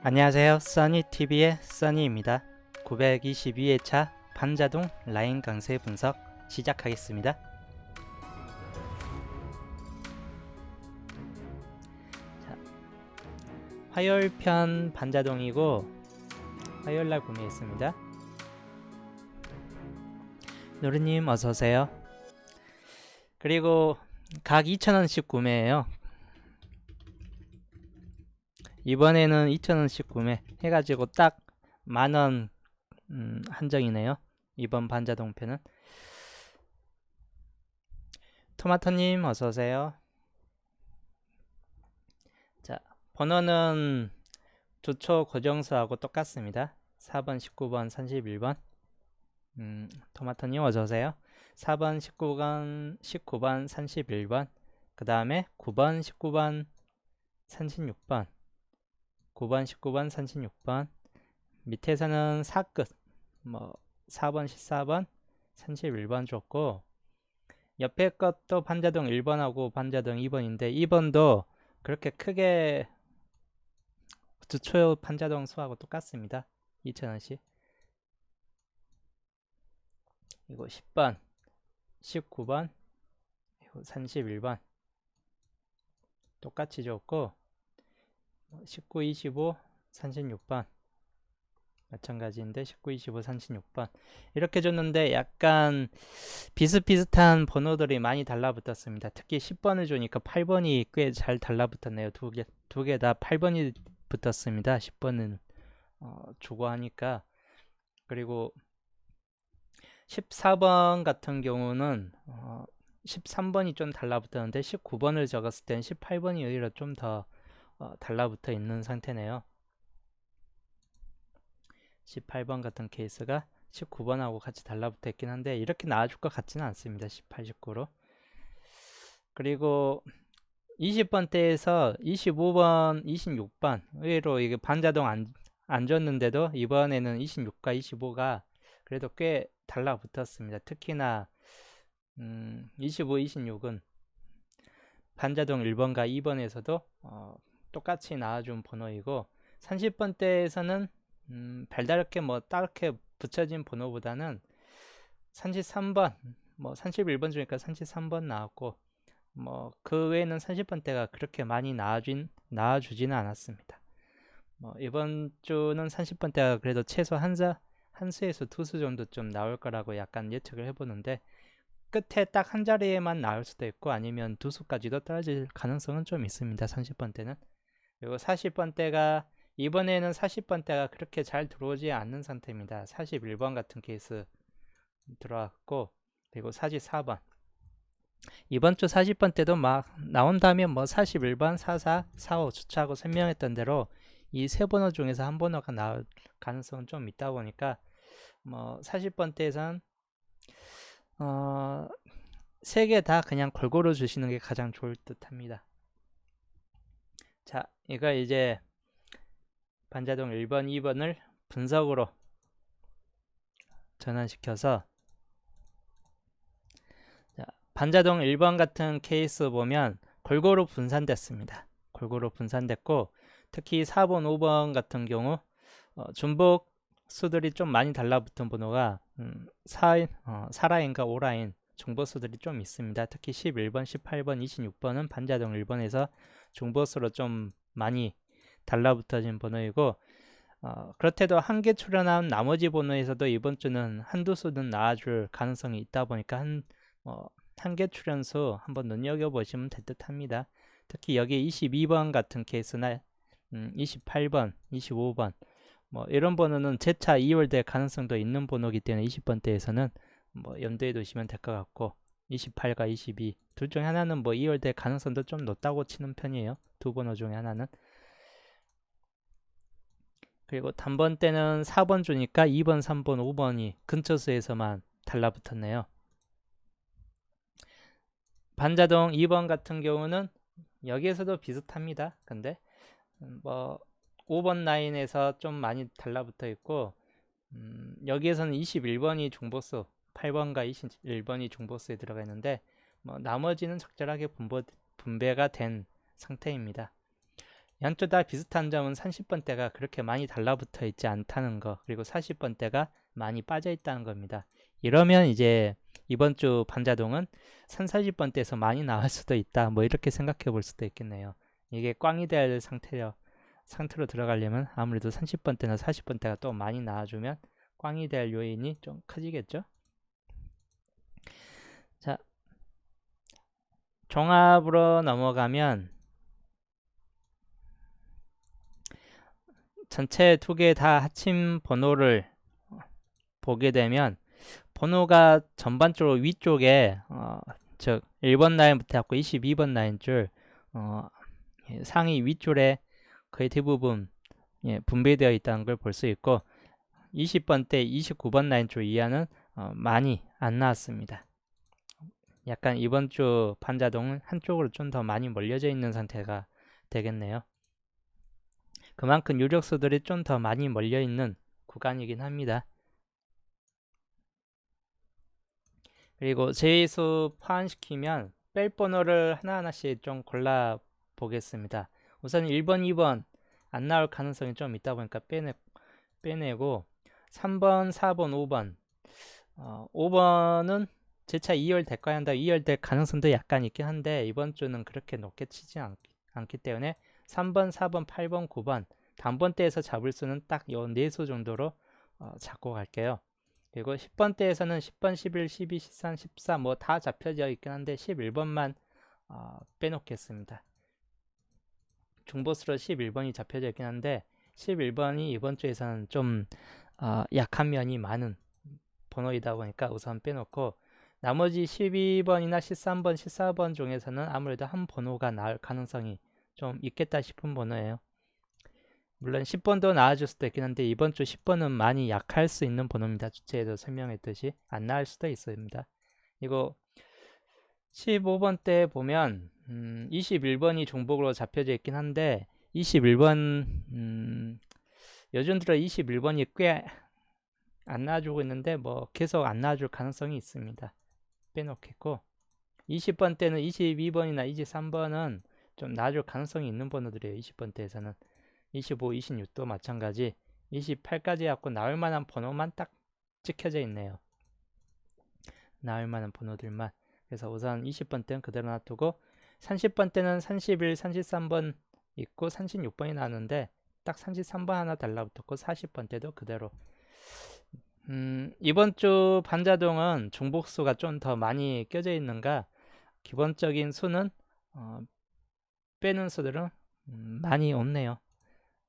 안녕하세요. 써니TV의 써니입니다. 922회차 반자동 라인 강세 분석 시작하겠습니다. 자, 화요일편 반자동이고 화요일날 구매했습니다. 노르님 어서오세요. 그리고 각 2,000원씩 구매해요. 이번에는 2,000원씩 구매 해가지고 딱 만원 한정이네요. 이번 반자동편은. 토마토님 어서오세요. 자, 번호는 조초 고정수하고 똑같습니다. 4번, 19번, 31번. 토마토님 어서오세요. 4번, 19번, 31번. 그 다음에 9번, 19번, 36번. 9번, 19번, 36번. 밑에서는 4끝. 4번, 14번, 31번 줬고, 옆에 것도 반자동 1번하고 반자동 2번인데, 2번도 그렇게 크게 주초 반자동 수하고 똑같습니다. 2,000원씩. 이거 10번, 19번, 31번 똑같이 줬고, 19, 25, 36번 마찬가지인데 19, 25, 36번 이렇게 줬는데 약간 비슷비슷한 번호들이 많이 달라붙었습니다. 특히 10번을 주니까 8번이 꽤 잘 달라붙었네요. 두 개 다 8번이 붙었습니다. 10번은 주고 하니까. 그리고 14번 같은 경우는 13번이 좀 달라붙었는데 19번을 적었을 땐 18번이 오히려 좀 더 달라붙어 있는 상태네요. 18번 같은 케이스가 19번하고 같이 달라붙어 있긴 한데 이렇게 나와줄 것 같지는 않습니다. 18, 19로. 그리고 20번대에서 25번, 26번 의외로 이게 반자동 안 줬는데도 이번에는 26과 25가 그래도 꽤 달라붙었습니다. 특히나 25, 26은 반자동 1번과 2번에서도 똑같이 나와준 번호이고 30번대에서는 별다르게 딱게 붙여진 번호보다는 33번, 31번 중니까 33번 나왔고 그 외에는 30번대가 그렇게 많이 나와주지는 않았습니다. 이번 주는 30번대가 그래도 최소 한 수에서 2수 정도 좀 나올 거라고 약간 예측을 해보는데 끝에 딱 한 자리에만 나올 수도 있고 아니면 2수까지도 떨어질 가능성은 좀 있습니다. 30번대는. 그리고 40번대가 이번에는 40번대가 그렇게 잘 들어오지 않는 상태입니다. 41번 같은 케이스 들어왔고 그리고 44번 이번 주 40번대도 막 나온다면 41번, 44, 45 주차하고 설명했던 대로 이 세 번호 중에서 한 번호가 나올 가능성은 좀 있다 보니까 40번대에선 세 개 다 그냥 골고루 주시는 게 가장 좋을 듯 합니다. 자, 이거 이제 반자동 1번, 2번을 분석으로 전환시켜서 자, 반자동 1번 같은 케이스 보면 골고루 분산됐습니다. 골고루 분산됐고 특히 4번, 5번 같은 경우 중복 수들이 좀 많이 달라붙은 번호가 4라인과 5라인 중보수들이 좀 있습니다. 특히 11번, 18번, 26번은 반자동 1번에서 중보수로 좀 많이 달라붙어진 번호이고 그렇대도 한 개 출연한 나머지 번호에서도 이번 주는 한두 수는 나와줄 가능성이 있다 보니까 한 개 출연수 한번 눈여겨보시면 될 듯 합니다. 특히 여기 22번 같은 케이스나 28번, 25번 이런 번호는 재차 2월 될 가능성도 있는 번호이기 때문에 20번대에서는 염두에 두시면 될 것 같고 28과 22 둘 중에 하나는 2월 될 가능성도 좀 높다고 치는 편이에요. 두 번호 중에 하나는. 그리고 단번 때는 4번 주니까 2번, 3번, 5번이 근처수에서만 달라붙었네요. 반자동 2번 같은 경우는 여기에서도 비슷합니다. 근데 5번 라인에서 좀 많이 달라붙어 있고 여기에서는 21번이 중보수 8번과 21번이 중보수에 들어가 있는데 나머지는 적절하게 분배가 된 상태입니다. 양쪽 다 비슷한 점은 30번대가 그렇게 많이 달라붙어 있지 않다는 거, 그리고 40번대가 많이 빠져 있다는 겁니다. 이러면 이제 이번 주 반자동은 3, 40번대에서 많이 나올 수도 있다, 뭐 이렇게 생각해 볼 수도 있겠네요. 이게 꽝이 될 상태로 들어가려면 아무래도 30번대나 40번대가 또 많이 나와주면 꽝이 될 요인이 좀 커지겠죠. 자, 종합으로 넘어가면 전체 두 개 다 합친 번호를 보게 되면 번호가 전반적으로 위쪽에 즉 1번 라인부터 해갖고 22번 라인 줄 상위 윗줄에 거의 대부분 분배되어 있다는 걸 볼 수 있고, 20번대 29번 라인 줄 이하는 많이 안 나왔습니다. 약간 이번 주 반자동은 한쪽으로 좀 더 많이 몰려져 있는 상태가 되겠네요. 그만큼 유력수들이 좀 더 많이 몰려 있는 구간이긴 합니다. 그리고 제의수 포함시키면 뺄 번호를 하나하나씩 좀 골라 보겠습니다. 우선 1번, 2번 안 나올 가능성이 좀 있다 보니까 빼내고 3번, 4번, 5번 5번은 재차 2열 될까야 한다. 2열 될 가능성도 약간 있긴 한데 이번 주는 그렇게 높게 치지 않기 때문에 3번, 4번, 8번, 9번 단번대에서 잡을 수는 딱 요 4수 정도로 잡고 갈게요. 그리고 10번대에서는 10번, 11, 12, 13, 14 뭐 다 잡혀져 있긴 한데 11번만 빼놓겠습니다. 중보수로 11번이 잡혀져 있긴 한데 11번이 이번 주에서는 좀 약한 면이 많은 번호이다 보니까 우선 빼놓고, 나머지 12번이나 13번, 14번 중에서는 아무래도 한 번호가 나올 가능성이 좀 있겠다 싶은 번호예요. 물론 10번도 나와줄 수도 있긴 한데 이번 주 10번은 많이 약할 수 있는 번호입니다. 주체에도 설명했듯이 안 나올 수도 있습니다. 이거 15번 때 보면 21번이 종복으로 잡혀져 있긴 한데 21번 요즘 들어 21번이 꽤 안 나와주고 있는데 뭐 계속 안 나와줄 가능성이 있습니다. 빼놓겠고, 20번 때는 22번이나 23번은 좀 나아줄 가능성이 있는 번호들이에요. 20번 때에서는 25, 26도 마찬가지 28까지 갖고 나올 만한 번호만 딱 찍혀져 있네요. 나올 만한 번호들만. 그래서 우선 20번 때는 그대로 놔두고 30번 때는 31, 33번 있고 36번이 나왔는데 딱 33번 하나 달라붙었고 40번 때도 그대로. 이번 주 반자동은 중복수가 좀 더 많이 껴져 있는가, 기본적인 수는 빼는 수들은 많이 없네요.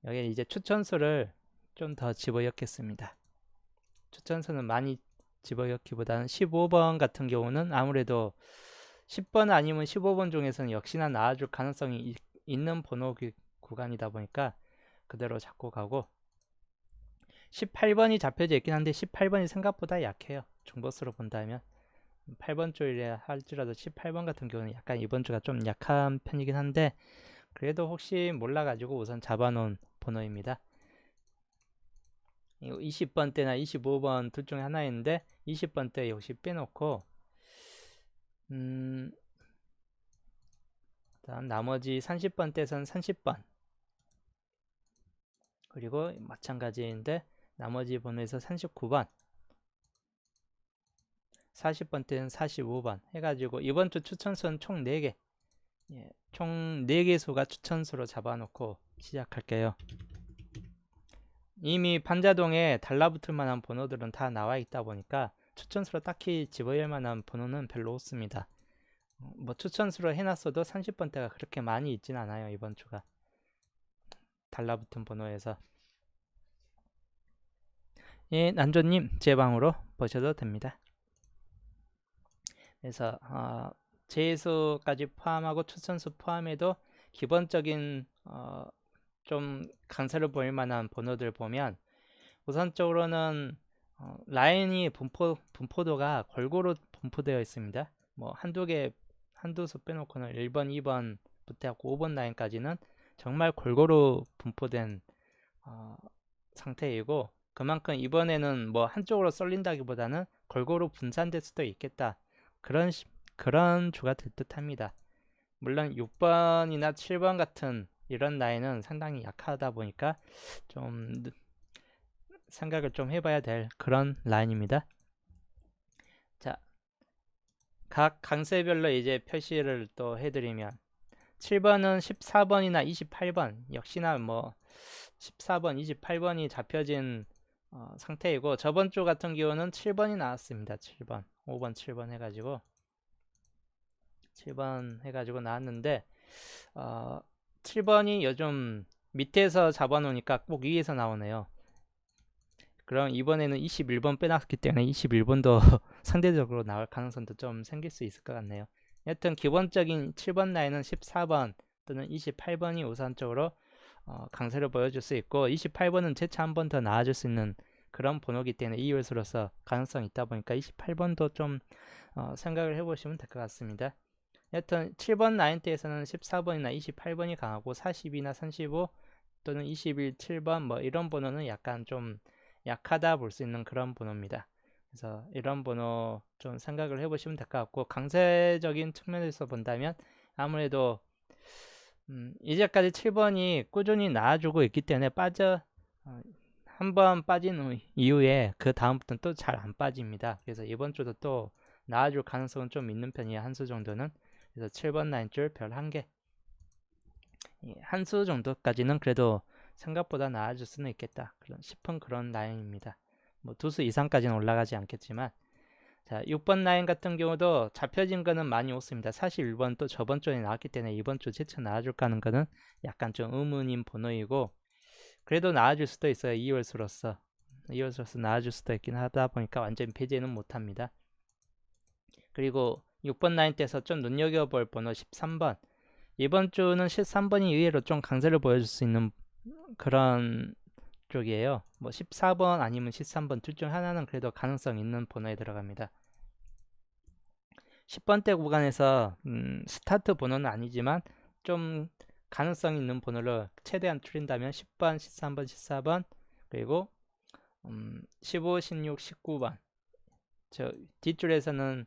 여기 이제 추천수를 좀 더 집어넣겠습니다. 추천수는 많이 집어넣기보다는 15번 같은 경우는 아무래도 10번 아니면 15번 중에서는 역시나 나와줄 가능성이 있는 번호 구간이다 보니까 그대로 잡고 가고, 18번이 잡혀져 있긴 한데 18번이 생각보다 약해요. 중보수로 본다면 8번 줄이라 할지라도 18번 같은 경우는 약간 이번 주가 좀 약한 편이긴 한데 그래도 혹시 몰라가지고 우선 잡아놓은 번호입니다. 20번 때나 25번 둘 중에 하나인데 20번 때 역시 빼놓고 다음 나머지 30번 때선 30번 그리고 마찬가지인데 나머지 번호에서 39번 40번 때는 45번 해가지고 이번 주 추천수는 총 4개, 총 4개 수가 추천수로 잡아놓고 시작할게요. 이미 반자동에 달라붙을 만한 번호들은 다 나와 있다 보니까 추천수로 딱히 집어열 만한 번호는 별로 없습니다. 뭐 추천수로 해놨어도 30번대가 그렇게 많이 있진 않아요. 이번 주가 달라붙은 번호에서. 난조님 제 방으로 보셔도 됩니다. 그래서 제수까지 포함하고 추천수 포함해도 기본적인 좀 강세를 보일 만한 번호들 보면 우선적으로는 라인이 분포도가 골고루 분포되어 있습니다. 뭐 한두 수 빼놓고는 1번, 2번부터 5번 라인까지는 정말 골고루 분포된 상태이고, 그만큼 이번에는 뭐 한쪽으로 쏠린다기보다는 골고루 분산될 수도 있겠다, 그런 주가 될 듯 합니다. 물론 6번이나 7번 같은 이런 라인은 상당히 약하다 보니까 좀 생각을 좀 해봐야 될 그런 라인입니다. 자, 각 강세별로 이제 표시를 또 해드리면 7번은 14번이나 28번 역시나 뭐 14번, 28번이 잡혀진 상태이고, 저번 주 같은 경우는 7번이 나왔습니다. 7번, 5번, 7번 해가지고 7번 해가지고 나왔는데 7번이 요즘 밑에서 잡아놓으니까 꼭 위에서 나오네요. 그럼 이번에는 21번 빼놨기 때문에 21번도 상대적으로 나올 가능성도 좀 생길 수 있을 것 같네요. 여튼 기본적인 7번 라인은 14번 또는 28번이 우선적으로 강세를 보여줄 수 있고, 28번은 재차 한 번 더 나아질 수 있는 그런 번호기 때문에 이율수로서 가능성이 있다 보니까 28번도 좀 생각을 해보시면 될 것 같습니다. 여튼 7번 라인대에서는 14번이나 28번이 강하고 40이나 35 또는 21, 7번 뭐 이런 번호는 약간 좀 약하다 볼 수 있는 그런 번호입니다. 그래서 이런 번호 좀 생각을 해보시면 될 것 같고, 강세적인 측면에서 본다면 아무래도 이제까지 7번이 꾸준히 나와주고 있기 때문에 한번 빠진 이후에 그 다음부터는 또 잘 안 빠집니다. 그래서 이번 주도 또 나와줄 가능성은 좀 있는 편이에요. 한 수 정도는. 그래서 7번 라인줄 별 1개, 한 수 정도까지는 그래도 생각보다 나아질 수는 있겠다 싶은 그런 라인입니다. 뭐 두 수 이상까지는 올라가지 않겠지만, 자 6번 라인 같은 경우도 잡혀진 거는 많이 없습니다. 41번 또 저번 주에 나왔기 때문에 이번 주 재차 나와줄까 하는 거는 약간 좀 의문인 번호이고, 그래도 나와줄 수도 있어요. 2월수로서 나와줄 수도 있긴 하다 보니까 완전히 배제는 못합니다. 그리고 6번 라인 때서 좀 눈여겨볼 번호 13번, 이번 주는 13번이 의외로 좀 강세를 보여줄 수 있는 그런 쪽이에요. 뭐 14번 아니면 13번 둘 중 하나는 그래도 가능성 있는 번호에 들어갑니다. 10번대 구간에서 스타트 번호는 아니지만 좀 가능성 있는 번호를 최대한 줄인다면 10번, 13번, 14번, 그리고 15, 16, 19번. 저 뒷줄에서는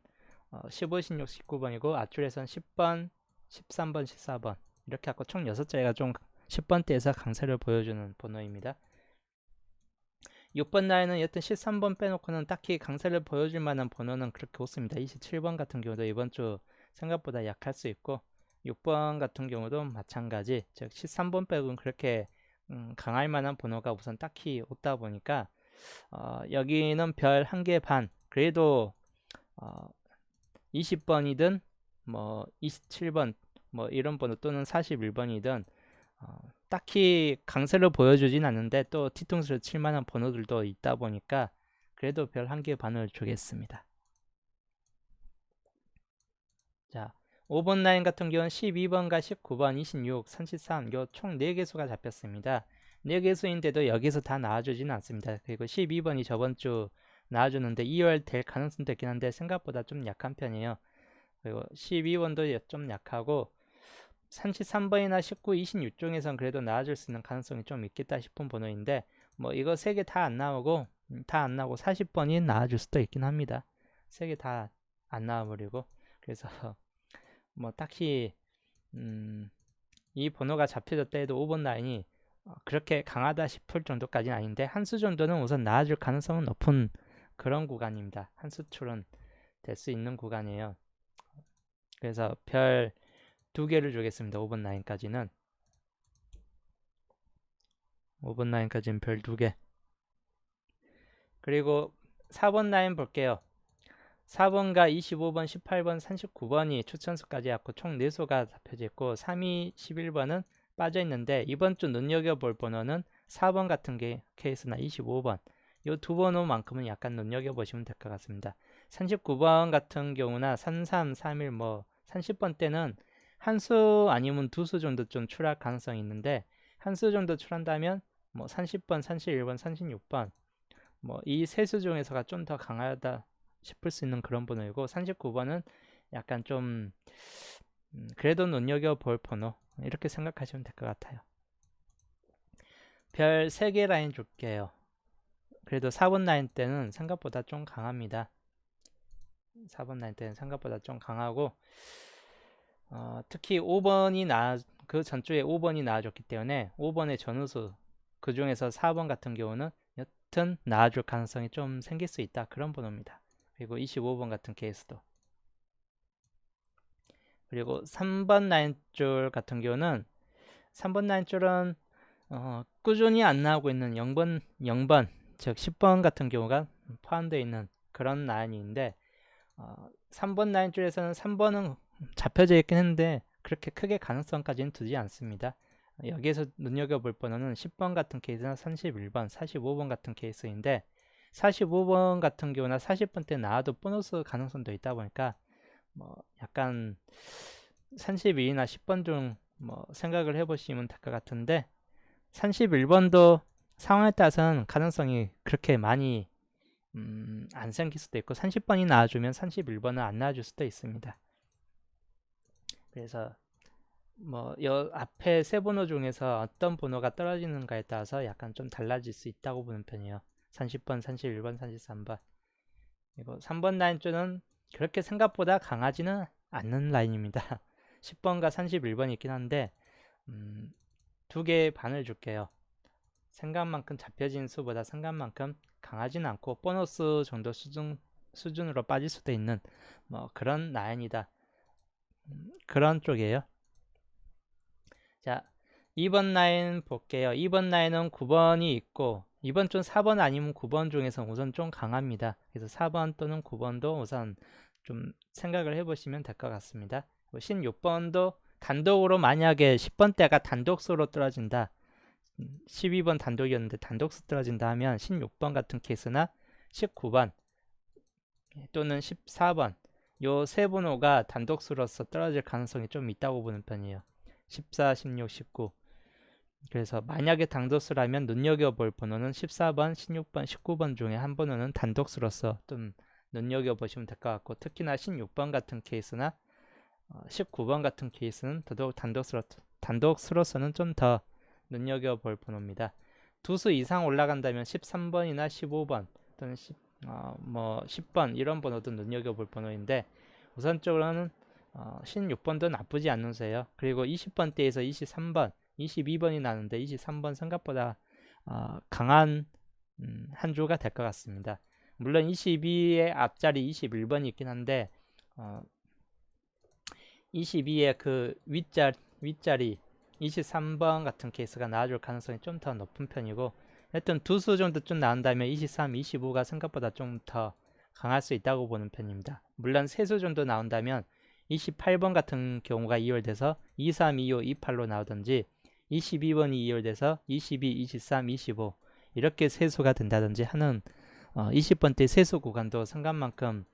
15, 16, 19번이고 앞줄에서는 10번, 13번, 14번 이렇게 하고 총 6자리가 좀 10번대에서 강세를 보여주는 번호입니다. 6번 라인은 여튼 13번 빼놓고는 딱히 강세를 보여줄 만한 번호는 그렇게 없습니다. 27번 같은 경우도 이번 주 생각보다 약할 수 있고, 6번 같은 경우도 마찬가지, 즉 13번 빼고는 그렇게 강할 만한 번호가 우선 딱히 없다 보니까 여기는 별 1개 반, 그래도 20번이든 뭐 27번 뭐 이런 번호 또는 41번이든 딱히 강세를 보여주진 않는데 또 뒤통수를 칠 만한 번호들도 있다 보니까 그래도 별 1개 반을 주겠습니다. 자, 5번 라인 같은 경우는 12번과 19번, 26, 33, 요 총 4개수가 잡혔습니다. 4개수인데도 여기서 다 나와주진 않습니다. 그리고 12번이 저번 주 나와주는데 2월 될 가능성도 있긴 한데 생각보다 좀 약한 편이에요. 그리고 12번도 좀 약하고 33번이나 19, 26 중에선 그래도 나아질 수 있는 가능성이 좀 있겠다 싶은 번호인데, 뭐 이거 3개 다 안 나오고 40번이 나아질 수도 있긴 합니다. 3개 다 안 나와버리고. 그래서 뭐 딱히 이 번호가 잡혀졌다 해도 5번 라인이 그렇게 강하다 싶을 정도까지는 아닌데, 한 수 정도는 우선 나아질 가능성은 높은 그런 구간입니다. 한 수출은 될 수 있는 구간이에요. 그래서 별 2개를 주겠습니다. 5번 라인까지는. 5번 라인까지는 별 2개. 그리고 4번 라인 볼게요. 4번과 25번, 18번, 39번이 추천수까지 갖고 총 4수가 잡혀져 있고 3위 11번은 빠져 있는데, 이번 주 눈여겨볼 번호는 4번 같은 케이스나 25번, 이 두 번호만큼은 약간 눈여겨보시면 될 것 같습니다. 39번 같은 경우나 33, 31, 뭐 30번 때는 한 수 아니면 2수 정도 좀 출할 가능성이 있는데, 한 수 정도 출한다면 뭐 30번, 31번, 36번 뭐 이 세 수 중에서가 좀 더 강하다 싶을 수 있는 그런 번호이고, 39번은 약간 좀 그래도 눈여겨볼 번호, 이렇게 생각하시면 될 것 같아요. 별 3개 라인 줄게요. 그래도 4번 라인 때는 생각보다 좀 강합니다. 4번 라인 때는 생각보다 좀 강하고, 특히 그 전주에 5번이 나와줬기 때문에 5번의 전우수 그 중에서 4번 같은 경우는 여튼 나와줄 가능성이 좀 생길 수 있다. 그런 번호입니다. 그리고 25번 같은 케이스도. 그리고 3번 라인줄 같은 경우는 3번 라인줄은 꾸준히 안 나오고 있는 0번, 즉 10번 같은 경우가 포함되어 있는 그런 라인인데 3번 라인줄에서는 3번은 잡혀져 있긴 했는데 그렇게 크게 가능성까지는 두지 않습니다. 여기에서 눈여겨볼 번호는 10번 같은 케이스나 31번, 45번 같은 케이스인데 45번 같은 경우나 40번 때 나와도 보너스 가능성도 있다 보니까 약간 31이나 10번 중 생각을 해보시면 될 것 같은데 31번도 상황에 따라서는 가능성이 그렇게 많이 안 생길 수도 있고 30번이 나와주면 31번은 안 나와줄 수도 있습니다. 그래서 앞에 세 번호 중에서 어떤 번호가 떨어지는가에 따라서 약간 좀 달라질 수 있다고 보는 편이에요. 30번, 31번, 33번. 그리고 3번 라인줄은 그렇게 생각보다 강하지는 않는 라인입니다. 10번과 31번이 있긴 한데 두 개의 반을 줄게요. 생각만큼 잡혀진 수보다 생각만큼 강하지는 않고 보너스 정도 수준으로 빠질 수도 있는 그런 라인이다. 그런 쪽이에요. 자, 2번 라인 볼게요. 2번 라인은 9번이 있고 2번 좀 4번 아니면 9번 중에서 우선 좀 강합니다. 그래서 4번 또는 9번도 우선 좀 생각을 해보시면 될 것 같습니다. 16번도 단독으로 만약에 10번 대가 단독수로 떨어진다. 12번 단독이었는데 단독수 떨어진다 하면 16번 같은 케이스나 19번 또는 14번 요 세 번호가 단독수로서 떨어질 가능성이 좀 있다고 보는 편이에요. 14, 16, 19 그래서 만약에 단독수라면 눈여겨볼 번호는 14번, 16번, 19번 중에 한 번호는 단독수로서 좀 눈여겨보시면 될 것 같고 특히나 16번 같은 케이스나 19번 같은 케이스는 더더욱 단독수로서는 좀 더 눈여겨볼 번호입니다. 두 수 이상 올라간다면 13번이나 15번 또는 10번 이런 번호도 눈여겨볼 번호인데 우선적으로는 16번도 나쁘지 않은 수예요. 그리고 20번대에서 23번, 22번이 나는데 23번 생각보다 강한 한 주가 될 것 같습니다. 물론 22의 앞자리 21번이 있긴 한데 22의 그 윗자리 23번 같은 케이스가 나와줄 가능성이 좀 더 높은 편이고 하여튼 두 수 정도 좀 나온다면 23, 25가 생각보다 좀 더 강할 수 있다고 보는 편입니다. 물론 세 수 정도 나온다면 28번 같은 경우가 이월돼서 23, 25, 28로 나오든지 22번이 이월돼서 22, 23, 25 이렇게 세 수가 된다든지 하는 20번대 세수 구간도 생각만큼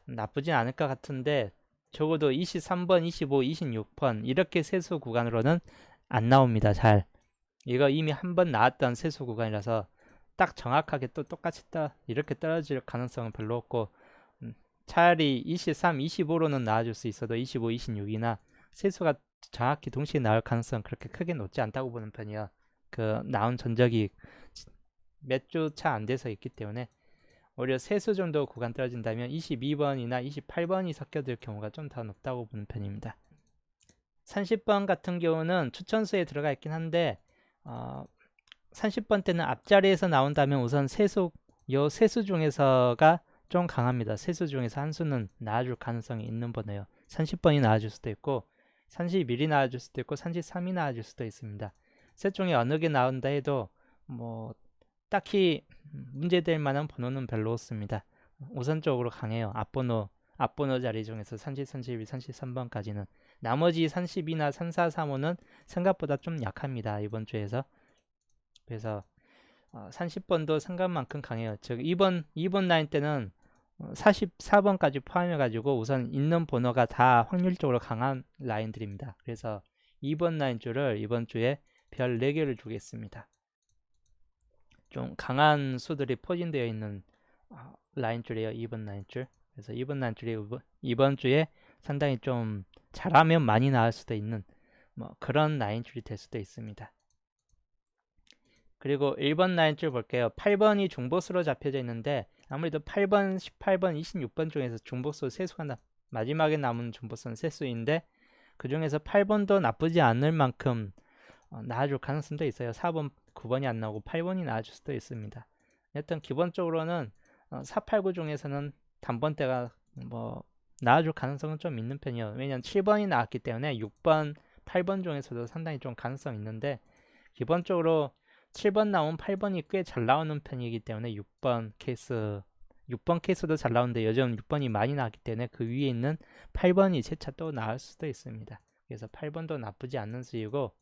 나쁘진 않을 것 같은데 적어도 23번, 25, 26번 이렇게 세수 구간으로는 안 나옵니다. 잘. 이거 이미 한 번 나왔던 세수 구간이라서 딱 정확하게 또 똑같이 이렇게 떨어질 가능성은 별로 없고 차라리 23, 25로는 나와줄 수 있어도 25, 26이나 세수가 정확히 동시에 나올 가능성은 그렇게 크게 높지 않다고 보는 편이야. 그 나온 전적이 몇 주 차 안 돼서 있기 때문에 오히려 세수 정도 구간 떨어진다면 22번이나 28번이 섞여들 경우가 좀 더 높다고 보는 편입니다. 30번 같은 경우는 추천수에 들어가 있긴 한데 30번 때는 앞자리에서 나온다면 우선 요 세수 중에서가 좀 강합니다. 세수 중에서 한 수는 나와줄 가능성이 있는 번호예요. 30번이 나와줄 수도 있고 31이 나와줄 수도 있고 33이 나와줄 수도 있습니다. 셋 중에 어느 게 나온다 해도 딱히 문제될 만한 번호는 별로 없습니다. 우선적으로 강해요. 앞번호 자리 중에서 30, 31, 33번까지는 나머지 30이나 34, 35는 생각보다 좀 약합니다. 이번 주에서. 그래서 30번도 생각만큼 강해요. 즉 2번 라인 때는 44번까지 포함해가지고 우선 있는 번호가 다 확률적으로 강한 라인들입니다. 그래서 2번 라인 줄을 이번 주에 별 4개를 주겠습니다. 좀 강한 수들이 포진되어 있는 라인 줄이에요. 2번 라인 줄. 그래서 2번 라인 줄이 이번 주에 상당히 좀 잘하면 많이 나올 수도 있는 그런 라인 줄이 될 수도 있습니다. 그리고 1번 라인 줄 볼게요. 8번이 중보수로 잡혀져 있는데 아무래도 8번, 18번, 26번 중에서 중보수 세수가 마지막에 남은 중보수는 세수인데 그 중에서 8번도 나쁘지 않을 만큼 나아줄 가능성도 있어요. 4번, 9번이 안 나오고 8번이 나아질 수도 있습니다. 여튼 기본적으로는 4, 8, 9 중에서는 단번대가 뭐 나아줄 가능성은 좀 있는 편이에요. 왜냐면 7번이 나왔기 때문에 6번, 8번 중에서도 상당히 좀 가능성이 있는데 기본적으로 7번 나온 8번이 꽤 잘 나오는 편이기 때문에 6번 케이스도 잘 나오는데 요즘 6번이 많이 나왔기 때문에 그 위에 있는 8번이 재차 또 나올 수도 있습니다. 그래서 8번도 나쁘지 않는 수이고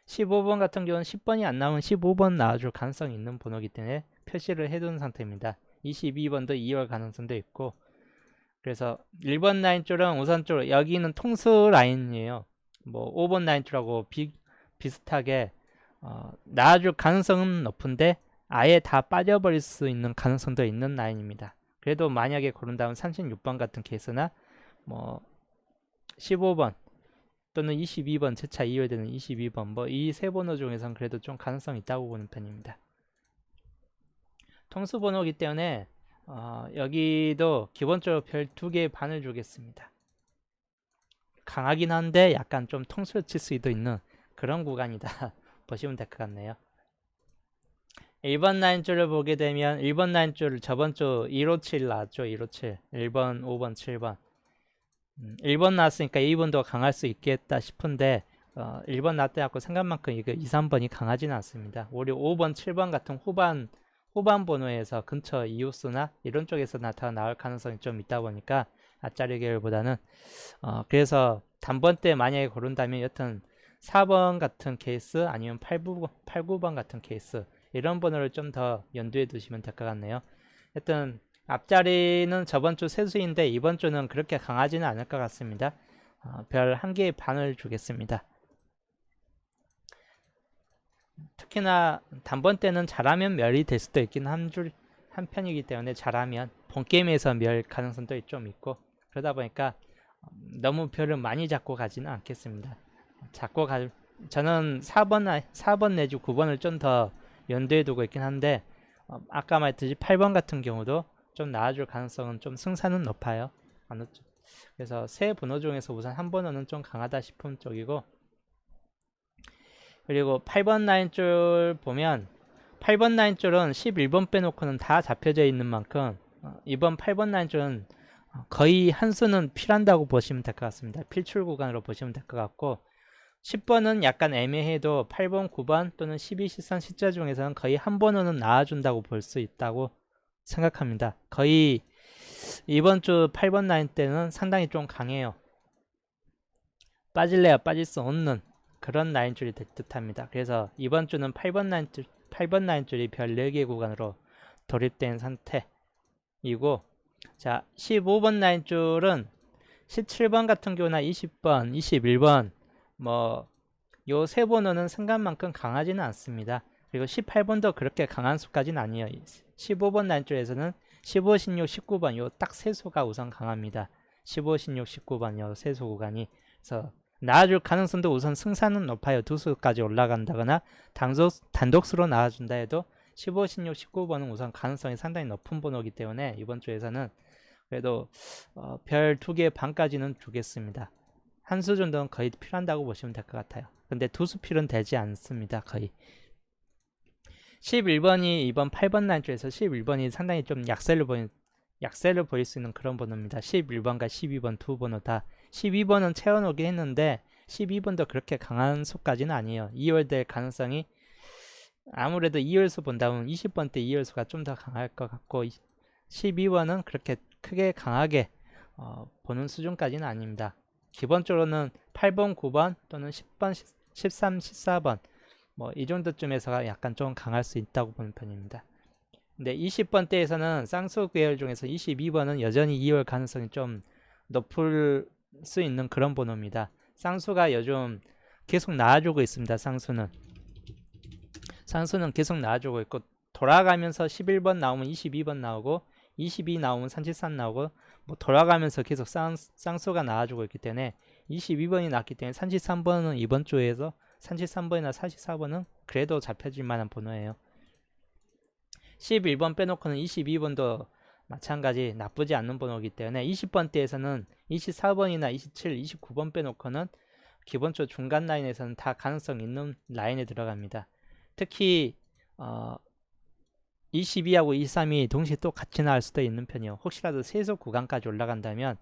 15번 같은 경우는 10번이 안 나오면 15번 나와줄 가능성이 있는 번호이기 때문에 표시를 해둔 상태입니다. 22번도 2월 가능성도 있고 그래서 1번 라인 줄은 우선적으로 여기는 통수 라인이에요. 뭐 5번 라인 줄하고 비슷하게 나아줄 가능성은 높은데 아예 다 빠져버릴 수 있는 가능성도 있는 라인입니다. 그래도 만약에 고른다면 36번 같은 케이스나 뭐 15번 또는 22번 재차 이월되는 22번 뭐 이 세 번호 중에선 그래도 좀 가능성이 있다고 보는 편입니다. 통수 번호이기 때문에 여기도 기본적으로 별 2개 반을 주겠습니다. 강하긴 한데 약간 좀 통수를 칠 수도 있는 그런 구간이다 보시면 될 것 같네요. 1번 라인줄을 보게 되면 1번 라인줄 저번 주 157 나왔죠. 157 1번, 5번, 7번 1번 나왔으니까 2번도 강할 수 있겠다 싶은데 1번 나왔다고 생각만큼 이거 2, 3번이 강하지는 않습니다. 오히려 5번, 7번 같은 후반 번호에서 근처 이웃수나 이런 쪽에서 나올 가능성이 좀 있다 보니까 앞자리 계열보다는 그래서 단번때 만약에 고른다면 여튼 4번 같은 케이스 아니면 8, 9번 같은 케이스 이런 번호를 좀 더 염두에 두시면 될 것 같네요. 여튼 앞자리는 저번 주 세수인데 이번 주는 그렇게 강하지는 않을 것 같습니다. 별 1개의 반을 주겠습니다. 특히나 단번때는 잘하면 멸이 될 수도 있긴 한 편이기 때문에 잘하면 본게임에서 멸 가능성도 좀 있고 그러다 보니까 너무 별을 많이 잡고 가지는 않겠습니다. 저는 4번 내지 9번을 좀 더 연두에 두고 있긴 한데 아까 말했듯이 8번 같은 경우도 좀 나아줄 가능성은 좀 승산은 높아요. 그래서 세 번호 중에서 우선 한 번호는 좀 강하다 싶은 쪽이고 그리고 8번 라인줄 보면 8번 라인줄은 11번 빼놓고는 다 잡혀져 있는 만큼 이번 8번 라인줄은 거의 한 수는 필한다고 보시면 될 것 같습니다. 필출 구간으로 보시면 될 것 같고 10번은 약간 애매해도 8번, 9번 또는 12, 13, 14 중에서는 거의 한 번은 나와준다고 볼 수 있다고 생각합니다. 거의 이번 주 8번 라인 때는 상당히 좀 강해요. 빠질래야 빠질 수 없는 그런 라인줄이 될 듯합니다. 그래서 이번 주는 8번 라인줄이 별 4개 구간으로 돌입된 상태이고 자 15번 라인줄은 17번 같은 경우나 20번, 21번 뭐 요 세 번호는 생각만큼 강하지는 않습니다. 그리고 18번도 그렇게 강한 수까지는 아니에요. 15번 라인줄에서는 15, 16, 19번 요 딱 세 수가 우선 강합니다. 15, 16, 19번 요 세 수 구간이 그래서 나아줄 가능성도 우선 승산은 높아요. 두 수까지 올라간다거나 단독수로 나와준다 해도 15, 16, 19번은 우선 가능성이 상당히 높은 번호이기 때문에 이번 주에서는 그래도 별 2개 반까지는 주겠습니다. 한 수 정도는 거의 필요한다고 보시면 될 것 같아요. 근데 두 수 필요는 되지 않습니다. 거의 11번이 이번 8번 라인줄에서 11번이 상당히 좀 약세를 보일 수 있는 그런 번호입니다. 11번과 12번 두 번호 다 12번은 채워놓긴 했는데 12번도 그렇게 강한 수까지는 아니에요. 2월 될 가능성이 아무래도 2열수 본다면 20번 때 2열수가 좀 더 강할 것 같고 12번은 그렇게 크게 강하게 보는 수준까지는 아닙니다. 기본적으로는 8번, 9번 또는 10번, 13, 14번 뭐 이 정도쯤에서가 약간 좀 강할 수 있다고 보는 편입니다. 근데 20번 대에서는 쌍수 계열 중에서 22번은 여전히 2월 가능성이 좀 높을 수 있는 그런 번호입니다. 쌍수가 요즘 계속 나와주고 있습니다. 쌍수는 계속 나와주고 있고 돌아가면서 11번 나오면 22번 나오고 22 나오면 33 나오고 뭐 돌아가면서 계속 쌍수가 나와주고 있기 때문에 22번이 나왔기 때문에 33번은 이번 주에서 33번이나 44번은 그래도 잡혀질 만한 번호예요. 11번 빼놓고는 22번도 마찬가지 나쁘지 않는 번호이기 때문에 20번 대에서는 24번이나 27, 29번 빼놓고는 기본적으로 중간 라인에서는 다 가능성 있는 라인에 들어갑니다. 특히 22하고 23이 동시에 또 같이 나올 수도 있는 편이에요. 혹시라도 세수 구간까지 올라간다면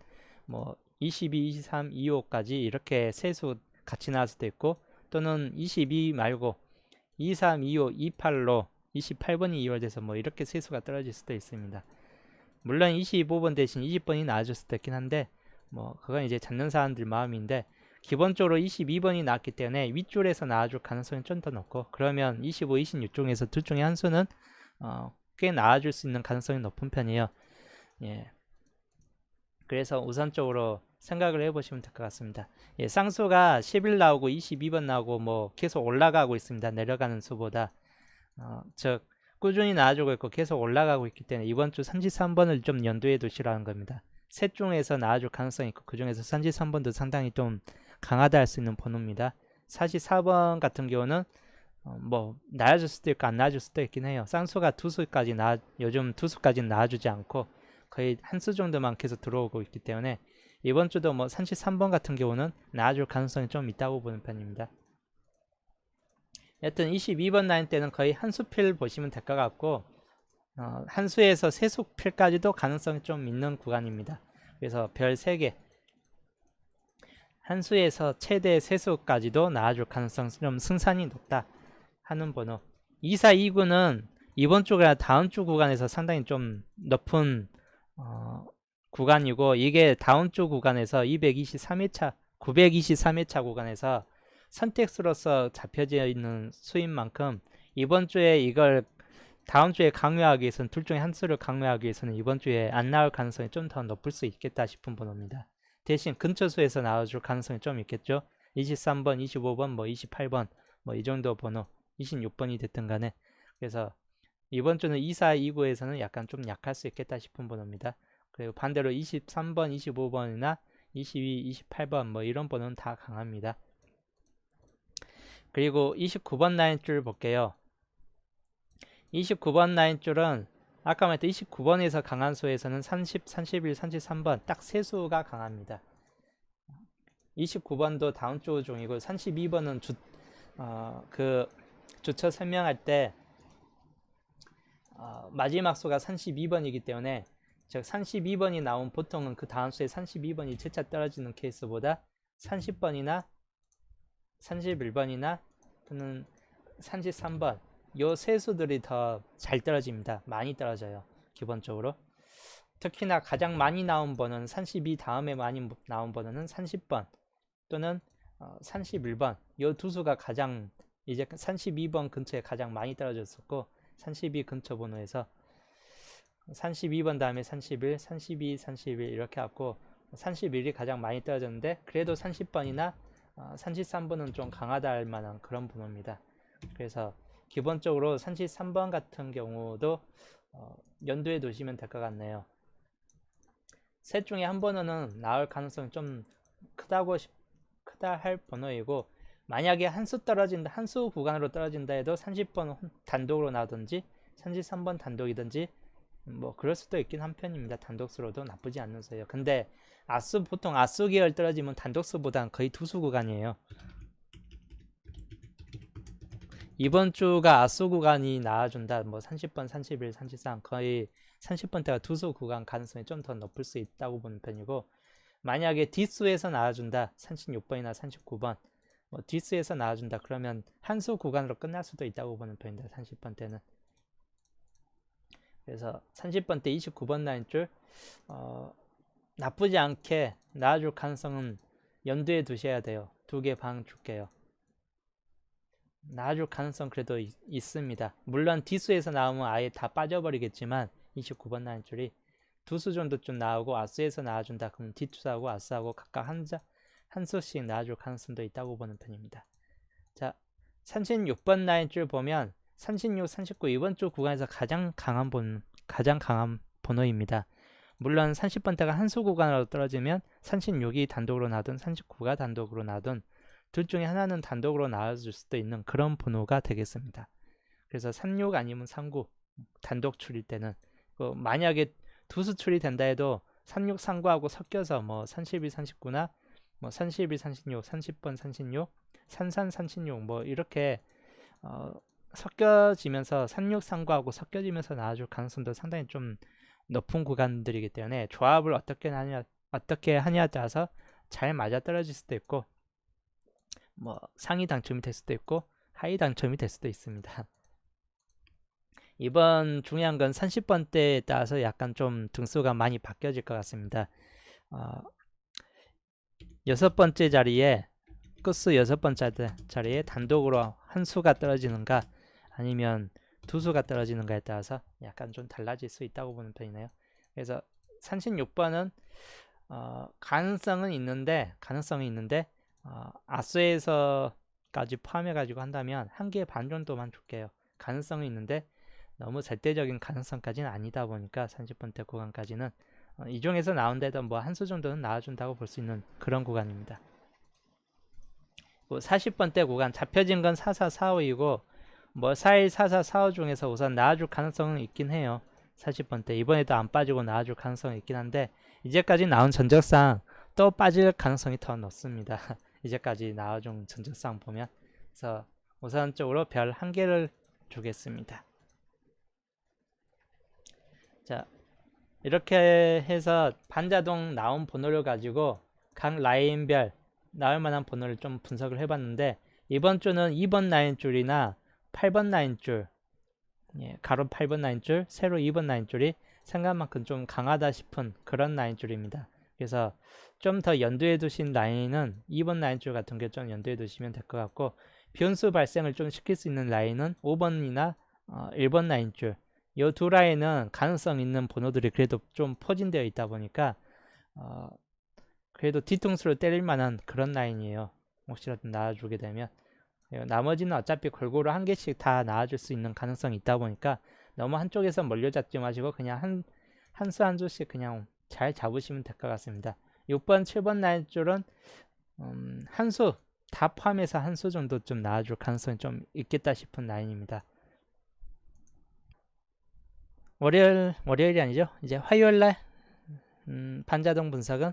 뭐 22, 23, 25까지 이렇게 세수 같이 나올 수도 있고, 또는 22 말고 23, 25, 28로 28번이 이월돼서 뭐 이렇게 세수가 떨어질 수도 있습니다. 물론 25번 대신 20번이 나와줄 수도 있긴 한데, 뭐 그건 이제 찾는 사람들 마음인데, 기본적으로 22번이 나왔기 때문에 윗줄에서 나와줄 가능성이 좀 더 높고, 그러면 25, 26 중에서 둘 중에 한 수는 꽤 나와줄 수 있는 가능성이 높은 편이에요. 예. 그래서 우선적으로 생각을 해보시면 될 것 같습니다. 예, 쌍수가 11 나오고 22번 나오고 뭐 계속 올라가고 있습니다. 내려가는 수보다. 즉 꾸준히 나와주고 있고 계속 올라가고 있기 때문에 이번 주 33번을 좀 염두에 두시라는 겁니다. 셋 중에서 나와줄 가능성이 있고, 그 중에서 33번도 상당히 좀 강하다 할 수 있는 번호입니다. 44번 같은 경우는 뭐 나와줄 수도 있고 안 나와줄 수도 있긴 해요. 쌍수가 투수까지 요즘 투수까지는 나와주지 않고 거의 한 수 정도만 계속 들어오고 있기 때문에 이번 주도 뭐 33번 같은 경우는 나와줄 가능성이 좀 있다고 보는 편입니다. 여튼 22번 라인 때는 거의 한 수필 보시면 될 것 같고, 한 수에서 세 수필까지도 가능성이 좀 있는 구간입니다. 그래서 별 3개, 한 수에서 최대 세 수까지도 나와줄 가능성이 좀 승산이 높다 하는 번호. 24, 29는 이번 주가 다음 주 구간에서 상당히 좀 높은 구간이고, 이게 다음 주 구간에서 223회차, 923회차 구간에서 선택수로서 잡혀져 있는 수인 만큼 이번 주에 이걸 다음 주에 강요하기 위해서는, 둘 중에 한 수를 강요하기 위해서는 이번 주에 안 나올 가능성이 좀 더 높을 수 있겠다 싶은 번호입니다. 대신 근처 수에서 나와줄 가능성이 좀 있겠죠. 23번, 25번, 뭐 28번, 뭐 이 정도 번호, 26번이 됐든 간에. 그래서 이번 주는 24, 29에서는 약간 좀 약할 수 있겠다 싶은 번호입니다. 그리고 반대로 23번, 25번이나 22, 28번 뭐 이런 번호는 다 강합니다. 그리고 29번 라인 줄 볼게요. 29번 라인 줄은 아까 말했던 29번에서 강한 수에서는 30, 31, 33번 딱 세 수가 강합니다. 29번도 다음 주 중이고, 32번은 주처 설명할 때 마지막 수가 32번이기 때문에, 즉 32번이 나온, 보통은 그 다음 수에 32번이 재차 떨어지는 케이스보다 30번이나 31번이나 또는 33번 요 세 수들이 더 잘 떨어집니다. 많이 떨어져요. 기본적으로. 특히나 가장 많이 나온 번호는 32 다음에 많이 나온 번호는 30번 또는 31번. 요 두 수가 가장, 이제 32번 근처에 가장 많이 떨어졌었고, 32 근처 번호에서 32번 다음에 31, 32, 31 이렇게 하고 31이 가장 많이 떨어졌는데, 그래도 30번이나 33번은 좀 강하다 할 만한 그런 번호입니다. 그래서 기본적으로 33번 같은 경우도 연두에 두시면 될 것 같네요. 셋 중에 한 번호는 나올 가능성이 좀 크다 할 번호이고, 만약에 한 수 떨어진다, 한 수 구간으로 떨어진다 해도 30번 단독으로 나오든지 33번 단독이든지 뭐 그럴 수도 있긴 한 편입니다. 단독수로도 나쁘지 않는 수예요. 근데 보통 아수 계열 떨어지면 단독수보다는 거의 투수 구간이에요. 이번 주가 아수 구간이 나와준다, 뭐 30번, 31, 33 거의 30번대가 투수 구간 가능성이 좀 더 높을 수 있다고 보는 편이고, 만약에 뒷수에서 나와준다, 36번이나 39번 뭐 뒷수에서 나와준다 그러면 한 수 구간으로 끝날 수도 있다고 보는 편입니다. 30번대는. 그래서 30번대 29번 라인 줄 나쁘지 않게 나와줄 가능성은 염두에 두셔야 돼요. 2개 방 줄게요. 나와줄 가능성 그래도 있습니다. 물론 뒷수에서 나오면 아예 다 빠져버리겠지만 29번 라인 줄이 두 수 정도 좀 나오고, 아수에서 나와준다 그러면 뒷수하고 아수하고 각각 한 수씩 나와줄 가능성도 있다고 보는 편입니다. 자, 36번 라인 줄 보면 36, 39 이번 주 구간에서 가장 강한 번호입니다. 물론 30번대가 한 수 구간으로 떨어지면 36이 단독으로 나든 39가 단독으로 나든 둘 중에 하나는 단독으로 나와줄 수도 있는 그런 번호가 되겠습니다. 그래서 36 아니면 39 단독 출일 때는, 만약에 두수 출이 된다 해도 36, 39하고 섞여서 뭐 31, 39나 뭐 31, 36, 30번, 36, 33, 36 뭐 이렇게 섞여지면서 36, 39하고 섞여지면서 나와줄 가능성도 상당히 좀 높은 구간들이기 때문에 조합을 어떻게 하냐에 따라서 잘 맞아 떨어질 수도 있고 뭐 상위 당첨이 될 수도 있고 하위 당첨이 될 수도 있습니다. 이번 중요한 건 30번대에 따라서 약간 좀 등수가 많이 바뀌어질 것 같습니다. 6번째 자리에 끝수 6번째 자리에 단독으로 한 수가 떨어지는가 아니면 두 수가 떨어지는가에 따라서 약간 좀 달라질 수 있다고 보는 편이네요. 그래서 36번은 가능성이 있는데 아수에서까지 포함해 가지고 한다면 1개 반 정도만 줄게요. 가능성이 있는데 너무 절대적인 가능성까지는 아니다 보니까 30번대 구간까지는 이 중에서 나온데도 뭐 한 수 정도는 나와준다고 볼 수 있는 그런 구간입니다. 40번대 구간 잡혀진 건 44, 45이고 뭐 41, 44, 45 중에서 우선 나와줄 가능성은 있긴 해요. 40번대 이번에도 안 빠지고 나와줄 가능성이 있긴 한데 이제까지 나온 전적상 또 빠질 가능성이 더 높습니다. 이제까지 나와준 전적상 보면 그래서 우선적으로 별 1개를 주겠습니다. 자, 이렇게 해서 반자동 나온 번호를 가지고 각 라인별 나올 만한 번호를 좀 분석을 해봤는데 이번 주는 2번 라인줄이나 8번 라인줄 가로 8번 라인줄 세로 2번 라인줄이 생각만큼 좀 강하다 싶은 그런 라인줄입니다. 그래서 좀 더 연두에 두신 라인은 2번 라인줄 같은 게 좀 연두에 두시면 될 것 같고 변수 발생을 좀 시킬 수 있는 라인은 5번이나 1번 라인줄 이 두 라인은 가능성 있는 번호들이 그래도 좀 포진되어 있다 보니까 그래도 뒤통수를 때릴 만한 그런 라인이에요. 혹시라도 나와주게 되면 나머지는 어차피 골고루 1개씩 다 나와줄 수 있는 가능성이 있다 보니까 너무 한쪽에서 몰려 잡지 마시고 그냥 한 수 한 수씩 그냥 잘 잡으시면 될 것 같습니다. 6번, 7번 라인줄은 한 수 다 포함해서 한 수 정도 좀 나와줄 가능성이 좀 있겠다 싶은 라인입니다. 월요일이 아니죠. 이제 화요일날 반자동 분석은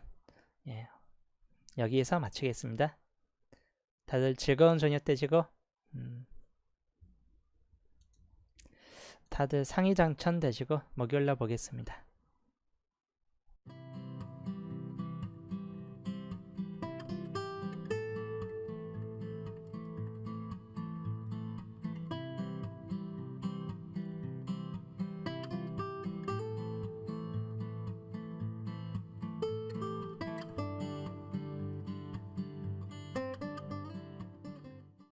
여기에서 마치겠습니다. 다들 즐거운 저녁 되시고 다들 상위 당첨 되시고 목요일날 보겠습니다.